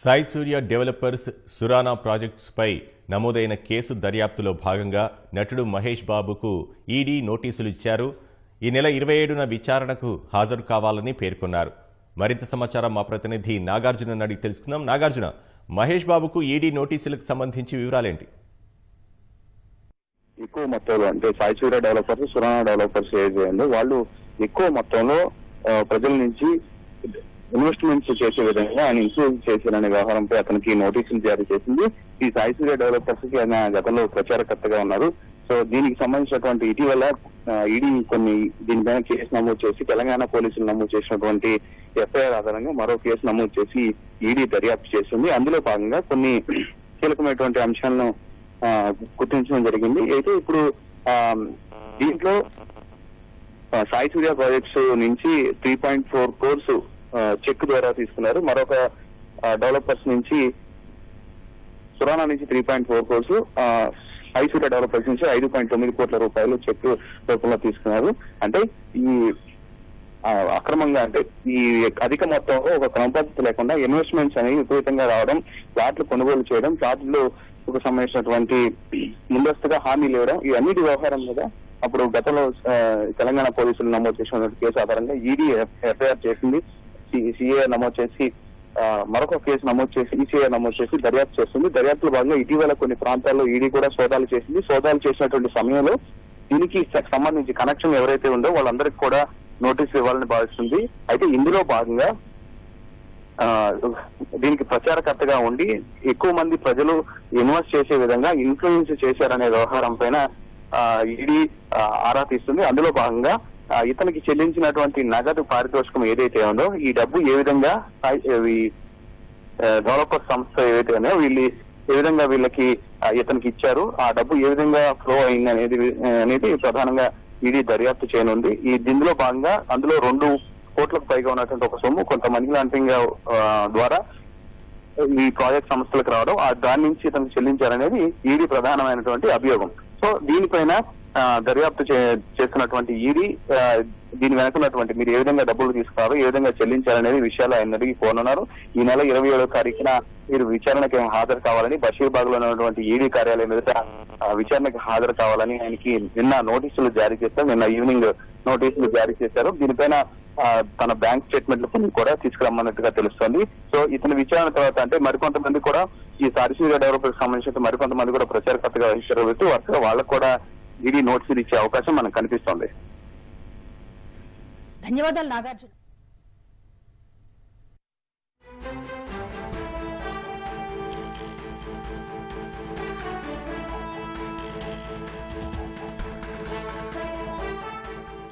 సాయి సూర్య developers Surana projects పై నమోదైన case దర్యాప్తులో భాగంగా నటుడు మహేష్ బాబుకు ఈడీ నోటీసులు ఇచ్చారు. ఈ నెల 27న విచారణకు హాజరు కావాలని పేర్కొన్నారు. మరింత సమాచారం మా ప్రతినిధి నాగార్జున అడిగి తెలుసుకుందాం. నాగార్జున, మహేష్ బాబుకు ఈడీ నోటీసులకు సంబంధించి వివరాలేంటి? ఎక్కువ మొత్తంలో అంటే సాయి సూర్య డెవలపర్స్, సురానా డెవలపర్స్ ఏదైందో వాళ్ళు ఎక్కువ మొత్తంలో ప్రజల నుంచి ఇన్వెస్ట్మెంట్స్ చేసే విధంగా ఆయన ఇన్ఫ్లుయెన్స్ చేశారనే వ్యవహారంపై అతనికి నోటీసులు జారీ చేసింది. ఈ సాయి సూర్య డెవలపర్స్ కి ఆయన గతంలో ప్రచారకర్తగా ఉన్నారు. సో దీనికి సంబంధించినటువంటి ఇటీవల ఈడీ కొన్ని దీనిపైన కేసు నమోదు చేసి తెలంగాణ పోలీసులు నమోదు చేసినటువంటి ఎఫ్ఐఆర్ ఆధారంగా మరో కేసు నమోదు చేసి ఈడీ దర్యాప్తు చేసింది. అందులో భాగంగా కొన్ని కీలకమైనటువంటి అంశాలను గుర్తించడం జరిగింది. అయితే ఇప్పుడు దీంట్లో సాయి సూర్య ప్రాజెక్ట్స్ నుంచి 3.4 crores చెక్ ద్వారా తీసుకున్నారు. మరొక డెవలపర్స్ నుంచి సురానా నుంచి 3.4 crores, సాయి సూర్య డెవలపర్స్ నుంచి 5.9 కోట్ల రూపాయలు చెక్ రూపంలో తీసుకున్నారు. అంటే ఈ అక్రమంగా అంటే ఈ అధిక మొత్తంలో ఒక క్రమపద్ధతి లేకుండా ఇన్వెస్ట్మెంట్స్ అనేవి విపరీతంగా రావడం, ప్లాట్లు కొనుగోలు చేయడం, ప్లాట్లు సంబంధించినటువంటి ముందస్తుగా హామీలు ఇవ్వడం, ఈ అన్నిటి వ్యవహారం మీద అప్పుడు గతంలో తెలంగాణ పోలీసులు నమోదు చేసిన కేసు ఆధారంగా ఈడీ ఎఫ్ఐఆర్ చేసింది. సిఏ నమోదు చేసి మరొక కేసు నమోదు చేసి ఈసీఐ నమోదు చేసి దర్యాప్తు చేస్తుంది. దర్యాప్తులో భాగంగా ఇటీవల కొన్ని ప్రాంతాల్లో ఈడీ కూడా సోదాలు చేసింది. సోదాలు చేసినటువంటి సమయంలో దీనికి సంబంధించి కనెక్షన్ ఎవరైతే ఉందో వాళ్ళందరికీ కూడా నోటీసులు ఇవ్వాలని భావిస్తుంది. అయితే ఇందులో భాగంగా దీనికి ప్రచారకర్తగా ఉండి ఎక్కువ మంది ప్రజలు ఇన్వెస్ట్ చేసే విధంగా ఇన్ఫ్లుయెన్స్ చేశారనే వ్యవహారం పైన ఈడీ ఆరా తీస్తుంది. అందులో భాగంగా ఇతనికి చెల్లించినటువంటి నగదు పారితోషికం ఏదైతే ఉందో ఈ డబ్బు ఏ విధంగా డెవలపర్ సంస్థ ఏదైతే ఉన్నాయో వీళ్ళు ఏ విధంగా వీళ్ళకి ఇతనికి ఇచ్చారు, ఆ డబ్బు ఏ విధంగా ఫ్లో అయింది అనేది ప్రధానంగా ఈడీ దర్యాప్తు చేయనుంది. దీనిలో భాగంగా అందులో 2 కోట్లకు పైగా ఉన్నటువంటి ఒక సొమ్ము కొంత మనీ లాండరింగ్ ద్వారా ఈ ప్రాజెక్ట్ సంస్థలకు రావడం, దాని నుంచి ఇతను చెల్లించారనేది ఈడీ ప్రధానమైనటువంటి అభియోగం. సో దీనిపైన దర్యాప్తు చేస్తున్నటువంటి ఈడీ దీని వెనకున్నటువంటి మీరు ఏ విధంగా డబ్బులు తీసుకున్నారు, ఏ విధంగా చెల్లించారనేది విషయాలు ఆయన అడిగి కోరుతున్నారు. ఈ నెల 27వ తారీఖున మీరు విచారణకి హాజరు కావాలని బషీర్బాగ్ లో ఉన్నటువంటి ఈడీ కార్యాలయం ఎదుట విచారణకి హాజరు కావాలని ఆయనకి నిన్న నోటీసులు జారీ చేస్తారు. నిన్న ఈవినింగ్ నోటీసులు జారీ చేశారు. దీనిపైన తన బ్యాంక్ స్టేట్మెంట్లు కొన్ని కూడా తీసుకురమ్మన్నట్టుగా తెలుస్తోంది. సో ఇతని విచారణ తర్వాత అంటే మరికొంతమంది కూడా ఈ సాయి సూర్య డెవలపర్స్ సంబంధించిన మరికొంతమంది కూడా ప్రచారకర్తగా వహించారు. వరుసగా వాళ్ళకు కూడా ఈడీ నోటీసులు ఇచ్చే అవకాశం మనకు కనిపిస్తోంది. ధన్యవాదాలు నాగార్జున.